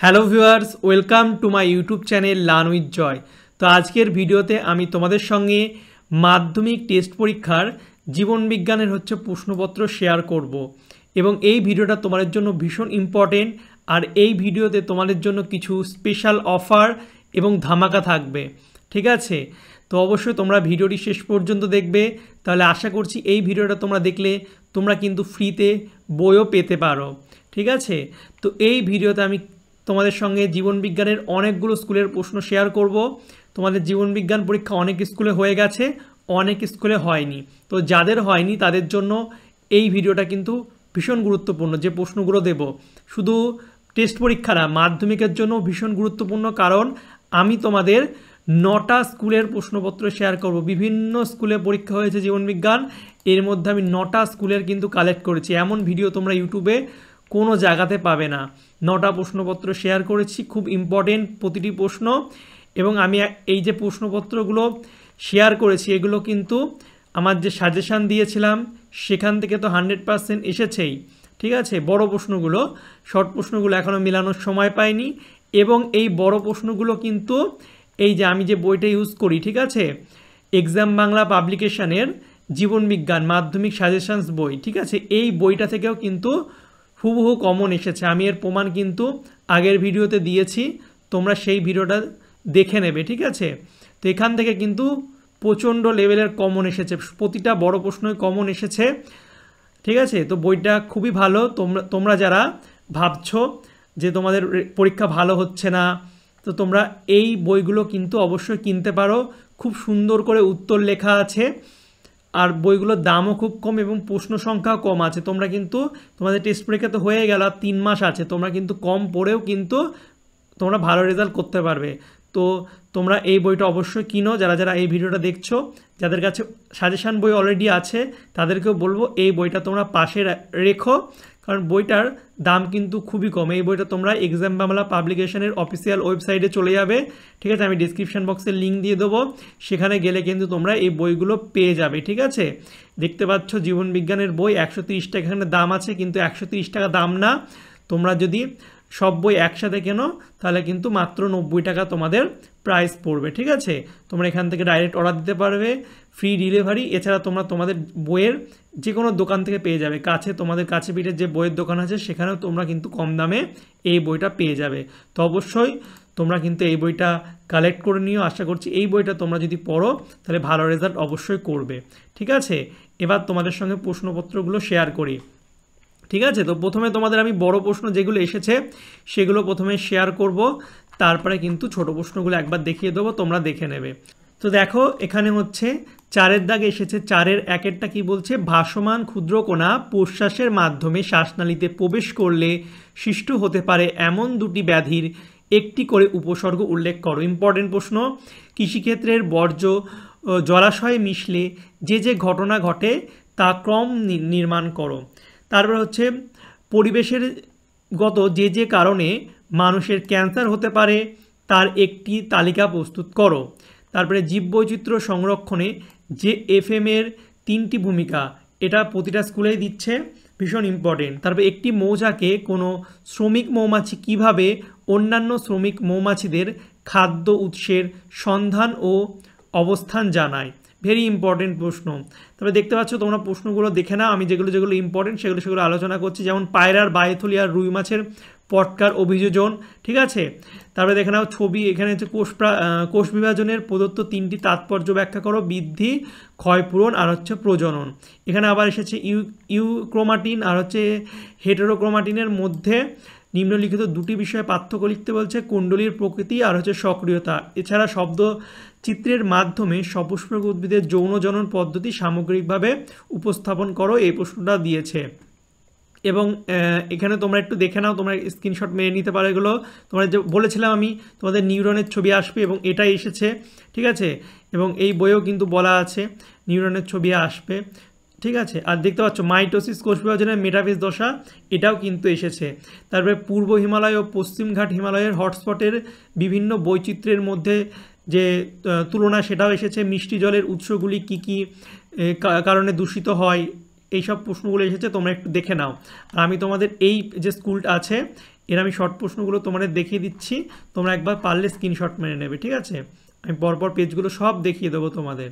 Hello viewers, welcome to my YouTube channel learn with Joy. তো আজকের ভিডিওতে আমি তোমাদের সঙ্গে মাধ্যমিক টেস্ট পরীক্ষার জীবনবিজ্ঞানের প্রশ্নপত্র শেয়ার করব এবং এই ভিডিওটা তোমাদের জন্য ভীষণ ইম্পর্টেন্ট। আর এই ভিডিওতে তোমাদের জন্য কিছু স্পেশাল অফার এবং ধামাকা থাকবে, ঠিক আছে? তো অবশ্যই তোমরা ভিডিওটি শেষ পর্যন্ত দেখবে, তাহলে আশা করছি এই ভিডিওটা তোমরা দেখলে তোমরা কিন্তু ফ্রিতে বইও পেতে পারো, ঠিক আছে? তো এই ভিডিওতে আমি তোমাদের সঙ্গে জীবনবিজ্ঞানের অনেকগুলো স্কুলের প্রশ্ন শেয়ার করব। তোমাদের জীবনবিজ্ঞান পরীক্ষা অনেক স্কুলে হয়ে গেছে, অনেক স্কুলে হয়নি। তো যাদের হয়নি তাদের জন্য এই ভিডিওটা কিন্তু ভীষণ গুরুত্বপূর্ণ। যে প্রশ্নগুলো দেব শুধু টেস্ট পরীক্ষা না, মাধ্যমিকের জন্য ভীষণ গুরুত্বপূর্ণ, কারণ আমি তোমাদের 9টা স্কুলের প্রশ্নপত্র শেয়ার করব। বিভিন্ন স্কুলে পরীক্ষা হয়েছে জীবনবিজ্ঞান, এর মধ্যে আমি 9টা স্কুলের কিন্তু কালেক্ট করেছি। এমন ভিডিও তোমরা ইউটিউবে কোনো জায়গাতে পাবে না। 9টা প্রশ্নপত্র শেয়ার করেছি, খুব ইম্পর্টেন্ট প্রতিটি প্রশ্ন। এবং আমি এই যে প্রশ্নপত্রগুলো শেয়ার করেছি এগুলো কিন্তু আমার যে সাজেশান দিয়েছিলাম সেখান থেকে তো 100% এসেছেই, ঠিক আছে? বড় প্রশ্নগুলো, শর্ট প্রশ্নগুলো এখনও মেলানোর সময় পাইনি। এবং এই বড় প্রশ্নগুলো কিন্তু এই যে আমি যে বইটা ইউজ করি, ঠিক আছে, এক্সাম বাংলা পাবলিকেশনের জীবনবিজ্ঞান মাধ্যমিক সাজেশানস বই, ঠিক আছে, এই বইটা থেকেও কিন্তু হুবহু কমন এসেছে। আমি এর প্রমাণ কিন্তু আগের ভিডিওতে দিয়েছি, তোমরা সেই ভিডিওটা দেখে নেবে, ঠিক আছে? তো এখান থেকে কিন্তু প্রচণ্ড লেভেলের কমন এসেছে, প্রতিটা বড় প্রশ্নই কমন এসেছে, ঠিক আছে? তো বইটা খুবই ভালো। তোমরা যারা ভাবছো যে তোমাদের পরীক্ষা ভালো হচ্ছে না, তো তোমরা এই বইগুলো কিন্তু অবশ্যই কিনতে পারো। খুব সুন্দর করে উত্তর লেখা আছে, আর বইগুলোর দামও খুব কম এবং প্রশ্ন সংখ্যাও কম আছে। তোমরা কিন্তু তোমাদের টেস্ট পরীক্ষা তো হয়ে গেল, আর 3 মাস আছে, তোমরা কিন্তু কম পড়েও কিন্তু তোমরা ভালো রেজাল্ট করতে পারবে। তো তোমরা এই বইটা অবশ্যই কিনো। যারা যারা এই ভিডিওটা দেখছো, যাদের কাছে সাজেশান বই অলরেডি আছে তাদেরকেও বলবো এই বইটা তোমরা পাশে রেখো, কারণ বইটার দাম কিন্তু খুবই কম। এই বইটা তোমরা এক্সাম বাংলা পাবলিকেশনের অফিসিয়াল ওয়েবসাইটে চলে যাবে, ঠিক আছে? আমি ডিসক্রিপশন বক্সে লিঙ্ক দিয়ে দেবো, সেখানে গেলে কিন্তু তোমরা এই বইগুলো পেয়ে যাবে, ঠিক আছে? দেখতে পাচ্ছ জীবনবিজ্ঞানের বই 130 টাকা এখানে দাম আছে, কিন্তু 130 টাকা দাম না। তোমরা যদি সব বই একসাথে কেনো তাহলে কিন্তু মাত্র 90 টাকা তোমাদের প্রাইস পড়বে, ঠিক আছে? তোমরা এখান থেকে ডাইরেক্ট অর্ডার দিতে পারবে, ফ্রি ডেলিভারি। এছাড়া তোমরা তোমাদের বইয়ের যে কোনো দোকান থেকে পেয়ে যাবে, তোমাদের কাছে পিঠে যে বইয়ের দোকান আছে সেখানেও তোমরা কিন্তু কম দামে এই বইটা পেয়ে যাবে। তো অবশ্যই তোমরা কিন্তু এই বইটা কালেক্ট করে নিও। আশা করছি এই বইটা তোমরা যদি পড়ো তাহলে ভালো রেজাল্ট অবশ্যই করবে, ঠিক আছে? এবার তোমাদের সঙ্গে প্রশ্নপত্রগুলো শেয়ার করি, ঠিক আছে? তো প্রথমে তোমাদের আমি বড় প্রশ্ন যেগুলো এসেছে সেগুলো প্রথমে শেয়ার করব, তারপরে কিন্তু ছোট প্রশ্নগুলো একবার দেখিয়ে দেবো, তোমরা দেখে নেবে। তো দেখো এখানে 4-এর দাগে এসেছে। 4-এর 1-এরটা কি বলছে? ভাসমান ক্ষুদ্রকণা প্রশ্বাসের মাধ্যমে শ্বাসনালীতে প্রবেশ করলে সৃষ্ট হতে পারে এমন দুটি ব্যাধির একটি করে উপসর্গ উল্লেখ করো। ইম্পর্টেন্ট প্রশ্ন। কৃষিক্ষেত্রের বর্জ্য জলাশয়ে মিশলে যে যে ঘটনা ঘটে তা ক্রম নির্মাণ করো। তারপর পরিবেশের গত যে যে কারণে মানুষের ক্যান্সার হতে পারে তার একটি তালিকা প্রস্তুত করো। তারপরে জীববৈচিত্র্য সংরক্ষণে যে এফএমের 3টি ভূমিকা, এটা প্রতিটা স্কুলেই দিচ্ছে, ভীষণ ইম্পর্টেন্ট। তারপরে একটি মৌচাকে কোনো শ্রমিক মৌমাছি কিভাবে অন্যান্য শ্রমিক মৌমাছিদের খাদ্য উৎসের সন্ধান ও অবস্থান জানায়। ভেরি ইম্পর্টেন্ট প্রশ্ন। তবে দেখতে পাচ্ছ তোমরা প্রশ্নগুলো দেখে নাও, আমি যেগুলো যেগুলো ইম্পর্টেন্ট সেগুলো আলোচনা করছি। যেমন পায়রার বায়ুথলি আর রুই মাছের পটকার অভিযোজন, ঠিক আছে? তারপরে দেখে নাও ছবি, এখানে কোষ বিভাজনের প্রদত্ত 3টি তাৎপর্য ব্যাখ্যা করো। বৃদ্ধি, ক্ষয়পূরণ আর প্রজনন। এখানে আবার এসেছে ইউক্রোমাটিন আর হেটেরোক্রোমাটিনের মধ্যে নিম্নলিখিত দুটি বিষয়ে পার্থক্য লিখতে বলছে। কুণ্ডলীর প্রকৃতি আর সক্রিয়তা। এছাড়া শব্দ চিত্রের মাধ্যমে সপুষ্পক উদ্ভিদের যৌন জনন পদ্ধতি সামগ্রিকভাবে উপস্থাপন করো, এই প্রশ্নটা দিয়েছে। এবং এখানে তোমরা একটু দেখে নাও, তোমরা স্ক্রিনশট মেরে নিতে পারো এগুলো। তোমরা যে বলেছিলাম আমি তোমাদের নিউরনের ছবি আসবে এবং এটাই এসেছে, ঠিক আছে? এবং এই বইয়েও কিন্তু বলা আছে নিউরনের ছবি আসবে, ঠিক আছে? আর দেখতে পাচ্ছ মাইটোসিস কোষ বিভাজনের মেটাফেজ দশা, এটাও কিন্তু এসেছে। তারপরে পূর্ব হিমালয় ও পশ্চিমঘাট হিমালয়ের হটস্পটের বিভিন্ন বৈচিত্র্যের মধ্যে যে তুলনা, সেটাও এসেছে। মিষ্টি জলের উৎসগুলি কি কি কারণে দূষিত হয়, এইসব প্রশ্নগুলো এসেছে, তোমরা একটু দেখে নাও। আর আমি তোমাদের এই যে স্কুলটা আছে এর আমি শর্ট প্রশ্নগুলো তোমাদের দেখিয়ে দিচ্ছি, তোমরা একবার পারলে স্ক্রিনশট মেরে নেবে, ঠিক আছে। আমি পরপর পেজগুলো সব দেখিয়ে দেবো, তোমাদের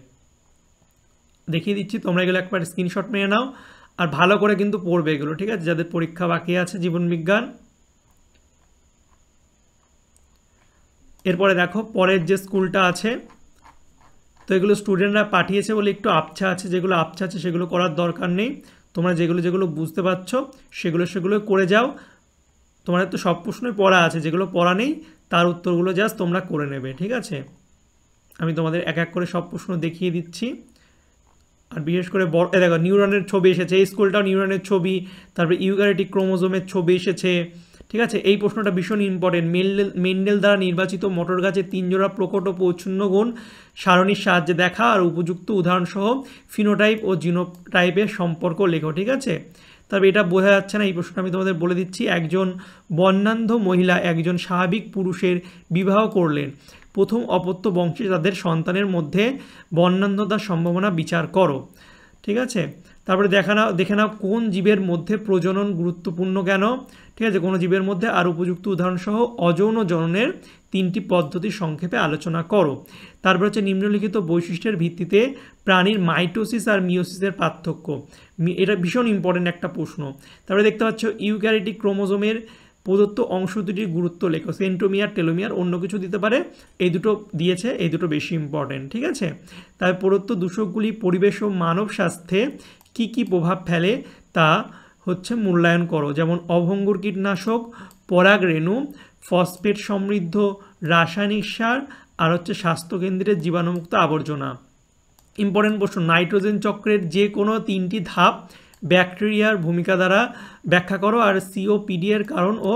দেখিয়ে দিচ্ছি, তোমরা এগুলো একবার স্ক্রিনশট মেরে নাও আর ভালো করে কিন্তু পড়বে এগুলো, ঠিক আছে, যাদের পরীক্ষা বাকি আছে জীবনবিজ্ঞান। এরপরে দেখো পরের যে স্কুলটা আছে, তো এগুলো স্টুডেন্টরা পাঠিয়েছে বলে একটু আবছা আছে, যেগুলো আবছা আছে সেগুলো করার দরকার নেই, তোমরা যেগুলো বুঝতে পারছো সেগুলো করে যাও। তোমাদের তো সব প্রশ্নই পড়া আছে, যেগুলো পড়া নেই তার উত্তরগুলো জাস্ট তোমরা করে নেবে, ঠিক আছে। আমি তোমাদের এক এক করে সব প্রশ্ন দেখিয়ে দিচ্ছি। আর বিশেষ করে দেখো নিউরনের ছবি এসেছে, এই স্কুলটাও নিউরনের ছবি, তারপরে ইউক্যারিওটিক ক্রোমোজোমের ছবি এসেছে, ঠিক আছে। এই প্রশ্নটা ভীষণ ইম্পর্টেন্ট। মেন্ডেল দ্বারা নির্বাচিত মটর গাছের 3 জোড়া প্রকট ও পৌচ্ছন্ন গুণ সারণীর সাহায্যে দেখা আর উপযুক্ত উদাহরণসহ ফিনোটাইপ ও জিনোটাইপের সম্পর্ক লেখো, ঠিক আছে। তবে এটা বোঝা যাচ্ছে না, এই প্রশ্নটা আমি তোমাদের বলে দিচ্ছি। একজন বর্ণান্ধ মহিলা একজন স্বাভাবিক পুরুষের বিবাহ করলেন, প্রথম অপত্য বংশে তাদের সন্তানের মধ্যে বর্ণান্ধতার সম্ভাবনা বিচার করো, ঠিক আছে। তারপরে দেখে নাও কোন জীবের মধ্যে প্রজনন গুরুত্বপূর্ণ কেন, ঠিক আছে, কোনো জীবের মধ্যে আর উপযুক্ত উদাহরণসহ অযৌন জননের 3টি পদ্ধতি সংক্ষেপে আলোচনা করো। তারপর হচ্ছে নিম্নলিখিত বৈশিষ্ট্যের ভিত্তিতে প্রাণীর মাইটোসিস আর মিওসিসের পার্থক্য, এটা ভীষণ ইম্পর্টেন্ট একটা প্রশ্ন। তারপরে দেখতে পাচ্ছ ইউক্যারিওটিক ক্রোমোজোমের প্রদত্ত অংশ দুটির গুরুত্ব লেখো, সেন্ট্রোমিয়ার টেলোমিয়ার, অন্য কিছু দিতে পারে, এই দুটো দিয়েছে, এই দুটো বেশি ইম্পর্টেন্ট, ঠিক আছে। তাই প্রদত্ত দূষকগুলি পরিবেশ ও মানব স্বাস্থ্যে কী কী প্রভাব ফেলে তা হচ্ছে মূল্যায়ন করো, যেমন অভঙ্গুর কীটনাশক, পরাগরেণু, ফসফেট সমৃদ্ধ রাসায়নিক সার আর হচ্ছে স্বাস্থ্যকেন্দ্রের জীবাণুমুক্ত আবর্জনা। ইম্পর্টেন্ট প্রশ্ন, নাইট্রোজেন চক্রের যে কোনো 3টি ধাপ ব্যাকটেরিয়ার ভূমিকা দ্বারা ব্যাখ্যা করো আর সিওপিডি এর কারণ ও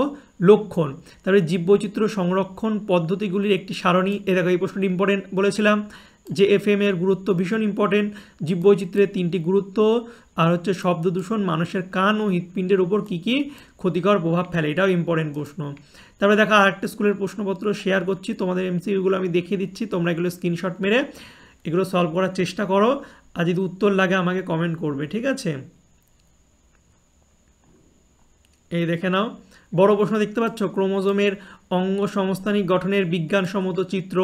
লক্ষণ। তারপরে জীববৈচিত্র্য সংরক্ষণ পদ্ধতিগুলির একটি সারণী, দেখো এই প্রশ্নটি ইম্পর্টেন্ট বলেছিলাম যে এফএম এর গুরুত্ব ভীষণ ইম্পর্টেন্ট, জীববৈচিত্র্যের 3টি গুরুত্ব আর হচ্ছে শব্দ দূষণ মানুষের কান ও হৃৎপিণ্ডের উপর কী কী ক্ষতিকর প্রভাব ফেলে, এটাও ইম্পর্টেন্ট প্রশ্ন। তারপরে দেখো আরেকটা স্কুলের প্রশ্নপত্র শেয়ার করছি, তোমাদের এমসিকিউগুলো আমি দেখিয়ে দিচ্ছি, তোমরা এগুলো স্ক্রিনশট মেরে এগুলো সলভ করার চেষ্টা করো, আর যদি উত্তর লাগে আমাকে কমেন্ট করবে, ঠিক আছে। এই দেখে নাও বড় প্রশ্ন দেখতে পাচ্ছ, ক্রোমোজোমের অঙ্গ সংস্থানিক গঠনের বিজ্ঞানসম্মত চিত্র,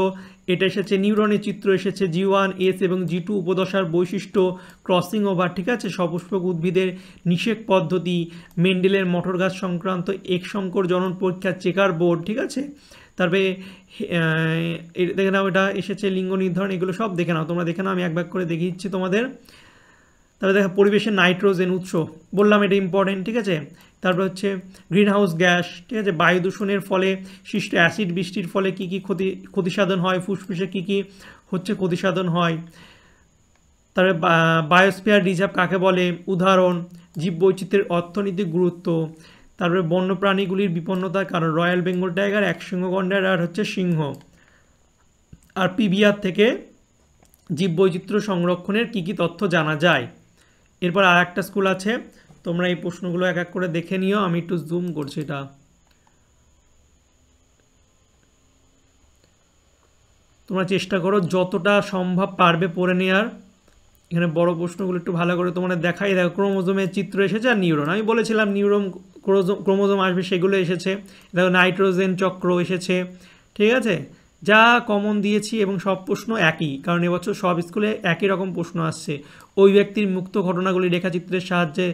এটা এসেছে নিউরনের চিত্র এসেছে, G1, S এবং G2 উপদশার বৈশিষ্ট্য, ক্রসিং ওভার, ঠিক আছে, সপুষ্পক উদ্ভিদের নিষেক পদ্ধতি, মেন্ডেলের মটর গাছ সংক্রান্ত একসংকর জনন পরীক্ষার চেকার বোর্ড, ঠিক আছে। তারপরে দেখে নাও এটা এসেছে লিঙ্গ নির্ধারণ, এগুলো সব দেখে নাও, তোমরা দেখে নাও, আমি এক ভাগ করে দেখিয়ে দিচ্ছি তোমাদের। তারপরে দেখো পরিবেশের নাইট্রোজেন উৎস, বললাম এটা ইম্পর্টেন্ট, ঠিক আছে। তারপর হচ্ছে গ্রিনহাউস গ্যাস, ঠিক আছে, বায়ু দূষণের ফলে সৃষ্ট অ্যাসিড বৃষ্টির ফলে কী কী ক্ষতিসাধন হয়, ফুসফুসে কী কী হচ্ছে ক্ষতিসাধন হয়। তারপরে বায়োস্ফিয়ার রিজার্ভ কাকে বলে, উদাহরণ, জীববৈচিত্র্যের অর্থনৈতিক গুরুত্ব, তারপরে বন্যপ্রাণীগুলির বিপন্নতার কারণ, রয়্যাল বেঙ্গল টাইগার, একশৃঙ্গ গন্ডার আর হচ্ছে সিংহ, আর পিবিআর থেকে জীববৈচিত্র্য সংরক্ষণের কী কী তথ্য জানা যায়। এরপর আর একটা স্কুল আছে, তোমরা এই প্রশ্নগুলো এক এক করে দেখে নিও, আমি একটু জুম করছি, এটা তোমরা চেষ্টা করো যতটা সম্ভব পারবে পড়ে নেওয়ার। এখানে বড় প্রশ্নগুলো একটু ভালো করে তোমাদের দেখাই, দেখো ক্রোমোজোমের চিত্র এসেছে আর নিউরন, আমি বলেছিলাম নিউরন ক্রোমোজোম আসবে, সেগুলো এসেছে, দেখো নাইট্রোজেন চক্র এসেছে, ঠিক আছে, যা কমন দিয়েছি এবং সব প্রশ্ন একই, কারণ এবছর সব স্কুলে একই রকম প্রশ্ন আসছে। ওই ব্যক্তির মুক্ত ঘটনাগুলি রেখাচিত্রের সাহায্যে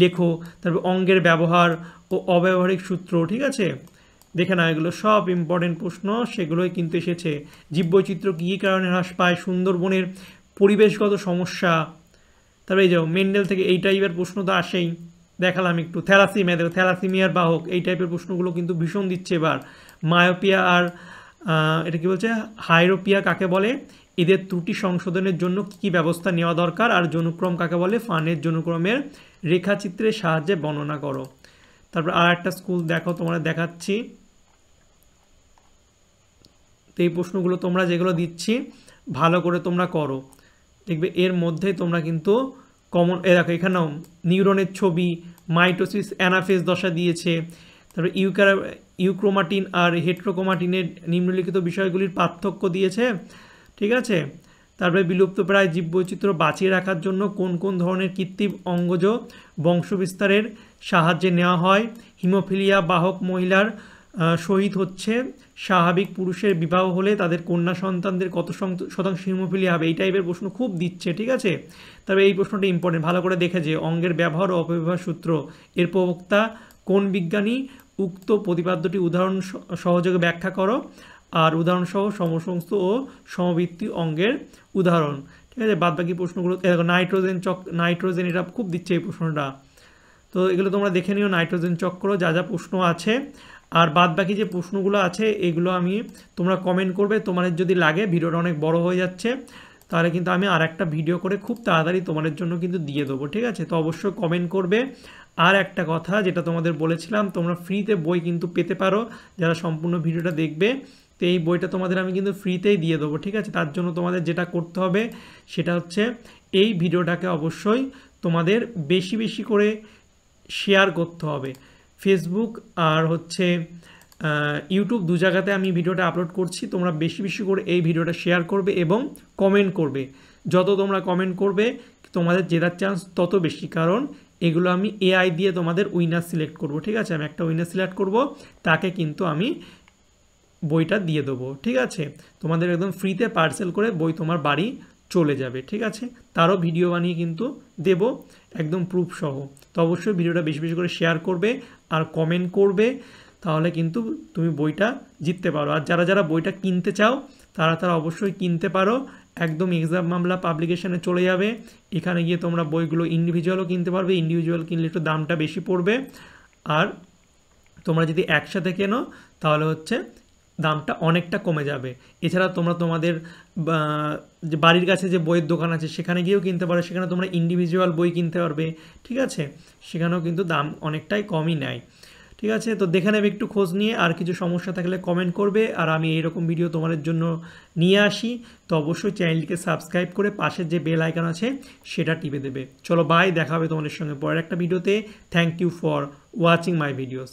লেখো, তারপর অঙ্গের ব্যবহার ও অব্যবহারিক সূত্র, ঠিক আছে, দেখে না, এগুলো সব ইম্পর্টেন্ট প্রশ্ন, সেগুলোই কিন্তু এসেছে। জীববৈচিত্র্য কী কী কারণে হ্রাস পায়, সুন্দরবনের পরিবেশগত সমস্যা, তারপরে এই যে মেন্ডেল থেকে এই টাইপের প্রশ্ন তো আসেই, দেখালাম একটু, থ্যালাসিমিয়া, দেখো থ্যালাসিমিয়ার বাহক, এই টাইপের প্রশ্নগুলো কিন্তু ভীষণ দিচ্ছে এবার। মায়োপিয়া আর এটা কি বলছে, হাইরোপিয়া কাকে বলে, এদের ত্রুটি সংশোধনের জন্য কী কী ব্যবস্থা নেওয়া দরকার, আর যৌনক্রম কাকে বলে, ফানের যৌনক্রমের রেখাচিত্রের সাহায্যে বর্ণনা করো। তারপর আর একটা স্কুল দেখো, তোমরা দেখাচ্ছি, তো এই প্রশ্নগুলো তোমরা যেগুলো দিচ্ছি ভালো করে তোমরা করো, দেখবে এর মধ্যে তোমরা কিন্তু কমন, দেখো এখানেও নিউরনের ছবি, মাইটোসিস অ্যানাফেজ দশা দিয়েছে, তারপরে ইউক্রোমাটিন আর হেট্রোক্রোমাটিনের নিম্নলিখিত বিষয়গুলির পার্থক্য দিয়েছে, ঠিক আছে। তারপরে বিলুপ্তপ্রায় জীববৈচিত্র্য বাঁচিয়ে রাখার জন্য কোন কোন ধরনের কৃত্রিম অঙ্গজ বংশবিস্তারের সাহায্যে নেওয়া হয়। হিমোফিলিয়া বাহক মহিলার সহিত হচ্ছে স্বাভাবিক পুরুষের বিবাহ হলে তাদের কন্যা সন্তানদের কত শতাংশ হিমোফিলিয়া হবে, এই টাইপের প্রশ্ন খুব দিচ্ছে, ঠিক আছে। তবে এই প্রশ্নটা ইম্পর্টেন্ট, ভালো করে দেখে যে অঙ্গের ব্যবহার ও অপব্যবহার সূত্র এর প্রবক্তা কোন বিজ্ঞানী, উক্ত প্রতিপাদ্যটি উদাহরণ সহযোগে ব্যাখ্যা করো, আর উদাহরণসহ সমসমস্ত ও সমবৃত্তি অঙ্গের উদাহরণ, ঠিক আছে। বাদবাকি প্রশ্নগুলো নাইট্রোজেন এটা খুব দিচ্ছে এই প্রশ্নটা, তো এগুলো তোমরা দেখে নিও নাইট্রোজেন চক্র যা যা প্রশ্ন আছে। আর বাদবাকি যে প্রশ্নগুলো আছে এগুলো আমি তোমরা কমেন্ট করবে, তোমাদের যদি লাগে ভিডিওটা অনেক বড় হয়ে যাচ্ছে তাহলে কিন্তু আমি আর একটা ভিডিও করে খুব তাড়াতাড়ি তোমাদের জন্য কিন্তু দিয়ে দেবো, ঠিক আছে। তো অবশ্যই কমেন্ট করবে। আর একটা কথা যেটা তোমাদের বলেছিলাম, তোমরা ফ্রিতে বই কিন্তু পেতে পারো যারা সম্পূর্ণ ভিডিওটা দেখবে, তো এই বইটা তোমাদের আমি কিন্তু ফ্রিতেই দিয়ে দেবো, ঠিক আছে। তার জন্য তোমাদের যেটা করতে হবে সেটা হচ্ছে এই ভিডিওটাকে অবশ্যই তোমাদের বেশি বেশি করে শেয়ার করতে হবে। ফেসবুক আর হচ্ছে ইউটিউব দু জায়গাতে আমি ভিডিওটা আপলোড করছি, তোমরা বেশি বেশি করে এই ভিডিওটা শেয়ার করবে এবং কমেন্ট করবে। যত তোমরা কমেন্ট করবে তোমাদের জেতার চান্স তত বেশি, কারণ এগুলো আমি এআই দিয়ে তোমাদের উইনার সিলেক্ট করব, ঠিক আছে। আমি একটা উইনার সিলেক্ট করব, তাকে কিন্তু আমি বইটা দিয়ে দেবো, ঠিক আছে। তোমাদের একদম ফ্রিতে পার্সেল করে বই তোমার বাড়ি চলে যাবে, ঠিক আছে। তারও ভিডিও বানিয়ে কিন্তু দেব একদম প্রুফ সহ। তো অবশ্যই ভিডিওটা বেশি বেশি করে শেয়ার করবে আর কমেন্ট করবে, তাহলে কিন্তু তুমি বইটা জিততে পারো। আর যারা যারা বইটা কিনতে চাও তারা অবশ্যই কিনতে পারো, একদম এক্সাম মামলা পাবলিকেশনে চলে যাবে, এখানে গিয়ে তোমরা বইগুলো ইন্ডিভিজুয়ালও কিনতে পারবে। ইন্ডিভিজুয়াল কিনলে একটু দামটা বেশি পড়বে, আর তোমরা যদি একসাথে কেনো তাহলে হচ্ছে দামটা অনেকটা কমে যাবে। এছাড়া তোমরা তোমাদের যে বাড়ির কাছে যে বইয়ের দোকান আছে সেখানে গিয়েও কিনতে পারো, সেখানে তোমরা ইন্ডিভিজুয়াল বই কিনতে পারবে, ঠিক আছে। সেখানেও কিন্তু দাম অনেকটাই কমই নেয়, ঠিক আছে। তো দেখে নেবে একটু খোঁজ নিয়ে, আর কিছু সমস্যা থাকলে কমেন্ট করবে, আর আমি এইরকম ভিডিও তোমাদের জন্য নিয়ে আসি। তো অবশ্যই চ্যানেলটিকে সাবস্ক্রাইব করে পাশের যে বেল আইকন আছে সেটা টিপে দেবে। চলো বাই, দেখা হবে তোমাদের সঙ্গে পরের একটা ভিডিওতে। Thank you for watching my videos.